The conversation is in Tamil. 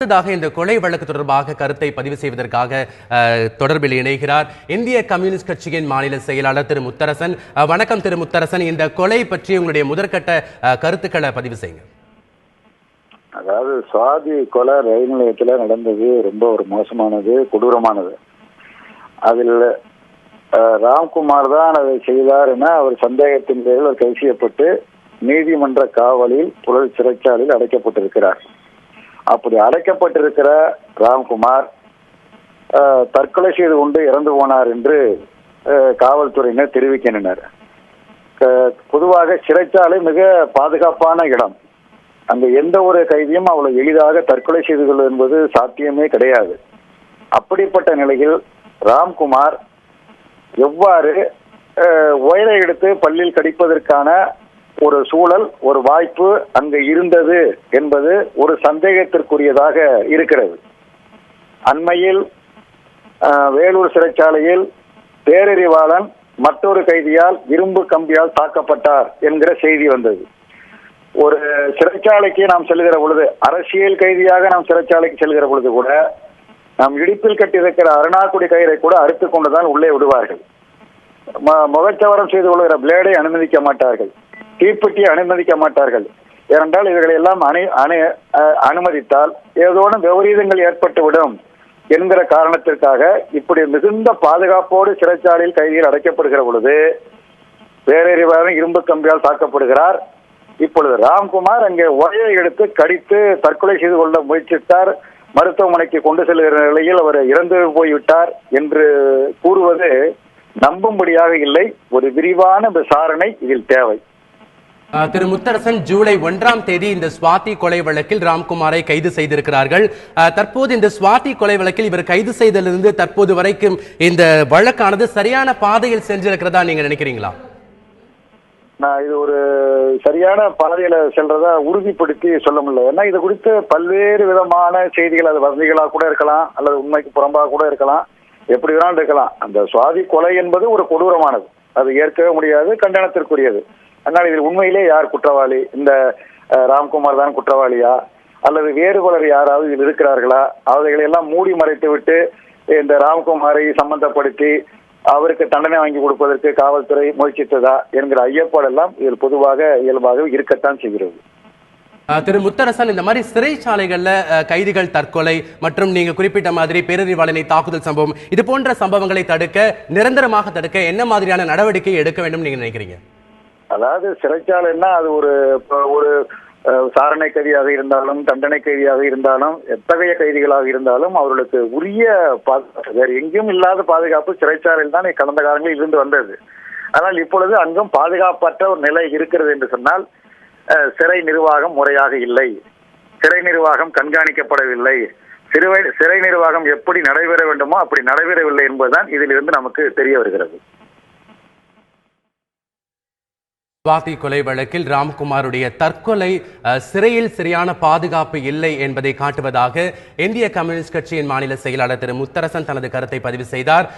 அடுத்ததாக இந்த கொலை வழக்கு தொடர்பாக கருத்தை பதிவு செய்வதற்காக தொடர்பில் இணைகிறார் இந்திய கம்யூனிஸ்ட் கட்சியின் மாநில செயலாளர் திரு முத்தரசன். வணக்கம் திரு முத்தரசன், இந்த கொலை பற்றி உங்களுடைய முதற்கட்ட கருத்துக்களை பதிவு செய்யுங்க. அதாவது சுவாதி கொலை ரயில் நிலையத்தில் நடந்தது ரொம்ப ஒரு மோசமானது, கொடூரமானது. அதில் ராம்குமார் தான் அதை செய்தார் என அவர் சந்தேகத்தின் பேரில் அவர் கைது செய்யப்பட்டு நீதிமன்ற காவலில் புழல் சிறைச்சாலையில் அடைக்கப்பட்டிருக்கிறார். அப்படி அடைக்கப்பட்டிருக்கிற ராம்குமார் தற்கொலை செய்து கொண்டு இறந்து போனார் என்று காவல்துறையினர் தெரிவிக்கின்றனர். பொதுவாக சிறைச்சாலை மிக பாதுகாப்பான இடம். அங்கு எந்த ஒரு கைதியும் அவ்வளவு எளிதாக தற்கொலை செய்து கொள்வது என்பது சாத்தியமே கிடையாது. அப்படிப்பட்ட நிலையில் ராம்குமார் எவ்வாறு ஒயரை எடுத்து பல்லில் கடிப்பதற்கான ஒரு சூழல், ஒரு வாய்ப்பு அங்கு இருந்தது என்பது ஒரு சந்தேகத்திற்குரியதாக இருக்கிறது. அண்மையில் வேலூர் சிறைச்சாலையில் பேரறிவாளன் மற்றொரு கைதியால் இரும்பு கம்பியால் தாக்கப்பட்டார் என்கிற செய்தி வந்தது. ஒரு சிறைச்சாலைக்கு நாம் செல்கிற பொழுது, அரசியல் கைதியாக நாம் சிறைச்சாலைக்கு செல்கிற பொழுது கூட நாம் இடுப்பில் கட்டியிருக்கிற அருணாக்குடி கயிறை கூட அறுத்து கொண்டுதான் உள்ளே விடுவார்கள். முகச்சவரம் செய்து கொள்கிற பிளேடை அனுமதிக்க மாட்டார்கள், தீப்பெட்டியை அனுமதிக்க மாட்டார்கள். ஏனென்றால் இவர்களை எல்லாம் அனுமதித்தால் ஏதோனும் விபரீதங்கள் ஏற்பட்டுவிடும் என்கிற காரணத்திற்காக இப்படி மிகுந்த பாதுகாப்போடு சிறைச்சாலையில் கைதிகள் அடைக்கப்படுகிற பொழுது பேரறிவாளன் இரும்பு கம்பியால் தாக்கப்படுகிறார். இப்பொழுது ராம்குமார் அங்கே ஒரையை எடுத்து கடித்து தற்கொலை செய்து கொள்ள முயற்சித்தார். மருத்துவமனைக்கு கொண்டு செல்கிற நிலையில் அவர் இறந்து போய்விட்டார் என்று கூறுவது நம்பும்படியாக இல்லை. ஒரு விரிவான விசாரணை இதில் தேவை. திரு முத்தரசன், ஜூலை 1ஆம் தேதி இந்த சுவாதி கொலை வழக்கில் ராம்குமாரை கைது செய்திருக்கிறார்கள். தற்போது இந்த சுவாதி கொலை வழக்கில் இவர் கைது செய்ததிலிருந்து தற்போது வரைக்கும் இந்த வழக்கானது சரியான பாதையில் சென்றிருக்கிறதா நீங்க நினைக்கிறீங்களா? நான் இது ஒரு சரியான பாதையில செல்றதா உறுதிப்படுத்தி சொல்ல முடியல. ஏன்னா இது குறித்து பல்வேறு விதமான செய்திகள், அது வசதிகளாக கூட இருக்கலாம், அல்லது உண்மைக்கு புறம்பாக கூட இருக்கலாம், எப்படி வேணாலும் இருக்கலாம். அந்த சுவாதி கொலை என்பது ஒரு கொடூரமானது, அது ஏற்கவே முடியாது, கண்டனத்திற்குரியது. அதனால் இதில் உண்மையிலே யார் குற்றவாளி? இந்த ராம்குமார் தான் குற்றவாளியா, அல்லது வேறு பலர் யாராவது இதில் இருக்கிறார்களா? அவைகளை எல்லாம் மூடி மறைத்து விட்டு இந்த ராம்குமாரை சம்பந்தப்படுத்தி அவருக்கு தண்டனை வாங்கி கொடுப்பதற்கு காவல்துறை முயற்சித்ததா என்கிற ஐயப்பாடெல்லாம் இதில் பொதுவாக இயல்பாக இருக்கத்தான் செய்கிறது. திரு முத்தரசன், இந்த மாதிரி சிறைச்சாலைகள்ல கைதிகள் தற்கொலை மற்றும் நீங்க குறிப்பிட்ட மாதிரி பேரறிவாளனை தாக்குதல் சம்பவம், இது போன்ற சம்பவங்களை தடுக்க, நிரந்தரமாக தடுக்க என்ன மாதிரியான நடவடிக்கை எடுக்க வேண்டும் நீங்க நினைக்கிறீங்க? அதாவது சிறைச்சாலைன்னா அது ஒரு விசாரணை கைதியாக இருந்தாலும், தண்டனை கைதியாக இருந்தாலும், எத்தகைய கைதிகளாக இருந்தாலும் அவர்களுக்கு உரிய பாதுகாப்பு, வேறு எங்கேயும் இல்லாத பாதுகாப்பு சிறைச்சாலையில் தான் கடந்த காலங்களில் இருந்து வந்தது. ஆனால் இப்பொழுது அங்கும் பாதுகாப்பற்ற ஒரு நிலை இருக்கிறது என்று சொன்னால் சிறை நிர்வாகம் முறையாக இல்லை, சிறை நிர்வாகம் கண்காணிக்கப்படவில்லை, சிறை நிர்வாகம் எப்படி நடைபெற வேண்டுமோ அப்படி நடைபெறவில்லை என்பதுதான் இதிலிருந்து நமக்கு தெரிய வருகிறது. சுவாதி கொலை வழக்கில் ராம்குமாருடைய தற்கொலை சிறையில் சரியான பாதுகாப்பு இல்லை என்பதை காட்டுவதாக இந்திய கம்யூனிஸ்ட் கட்சியின் மாநில செயலாளர் திரு முத்தரசன் தனது கருத்தை பதிவு செய்தார்.